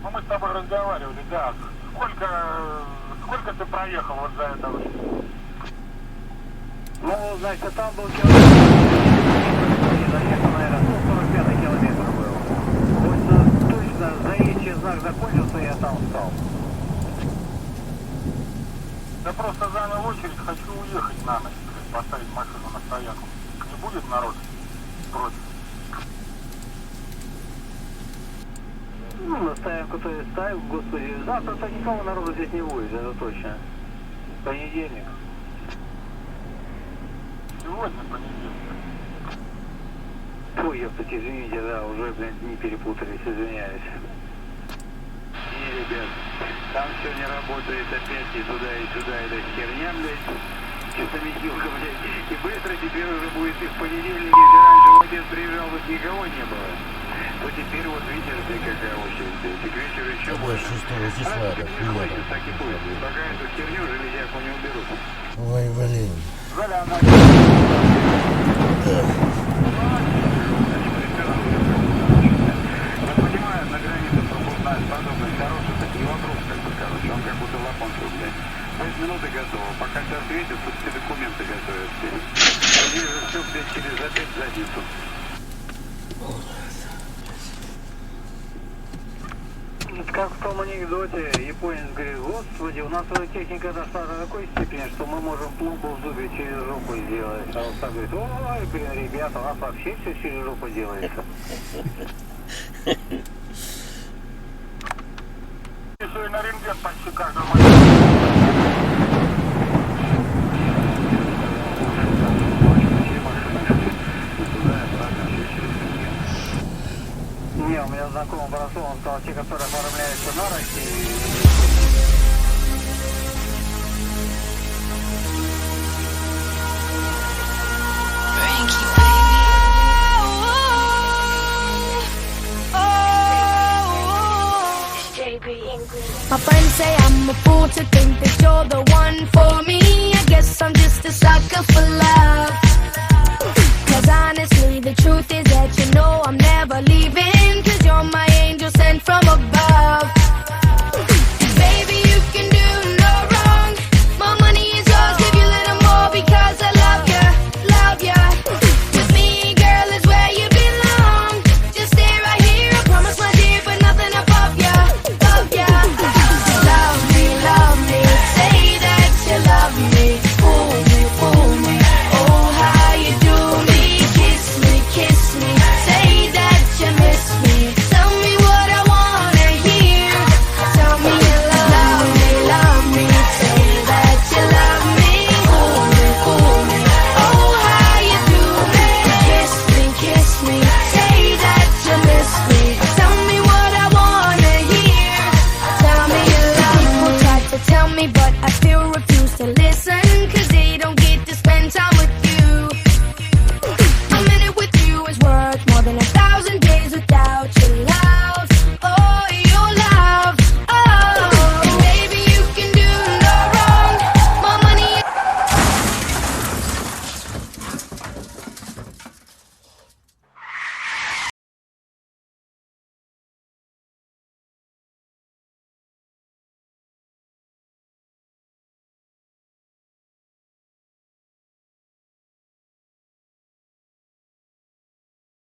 Ну, мы с тобой разговаривали, да. Сколько ты проехал вот за это время? Ну, значит, там был километр, наверное, 145 километр был. Вот точно, заезжий знак закончился, я там встал. Я просто занял очередь, хочу уехать на ночь, поставить машину на стоянку. Не будет народ против? Ну, на стоянку-то и ставим, господи. Завтра-то никого народу здесь не будет, это точно. Понедельник. Сегодня понедельник. Ой, ёптать, извините, да, уже, блин, не перепутались, извиняюсь. Не, ребят, там все не работает опять и туда, и сюда, эта херня, блядь, часовикилка, блядь. И быстро теперь уже будет и в понедельник, если раньше в обед приезжал, вот никого не было. То теперь вот видишь, ты какая очередь, блядь, и к вечеру еще больше. 6 числа, А, не хватит, так и будет. Пока эту херню железяку не уберут. Ой, блин. Заля, она... Я понимаю, на границе пропускная способность хорошая, так не вопрос, как бы, короче, он как будто лапонцев, блядь. 5 минут и готово. Пока тебя ответят, тут все документы готовят. Они же все, блядь, через опять задницу. Как в том анекдоте, японец говорит, господи, у нас эта техника дошла до такой степени, что мы можем пломбу в зубе через жопу сделать. А он так говорит, ой, блин, ребята, у нас вообще все через жопу делается. Еще и на рентген почти каждый момент. Не, у меня знакомый бросил, он сказал, те, которые оформляются на России. My friends say I'm a fool to think that you're the one for me. I guess I'm just a sucker for love. Cause honestly, the truth is that you know I'm never leaving. Cause you're my angel sent from above. Baby, you can do no wrong. My money is yours, give you a little more because I love ya, love ya. With me, girl, is where you belong. Just stay right here, I promise my dear, but nothing above ya, love ya. Love me, say that you love me. Fool me, oh how you do me. Kiss me, say that you miss me. Tell me what I wanna hear. Tell me you love me. Say that you love me. Fool me, oh how you do me. Kiss me, say that you miss me. Tell me what I wanna hear. Tell me you love me. People try to tell me, but I still refuse to listen.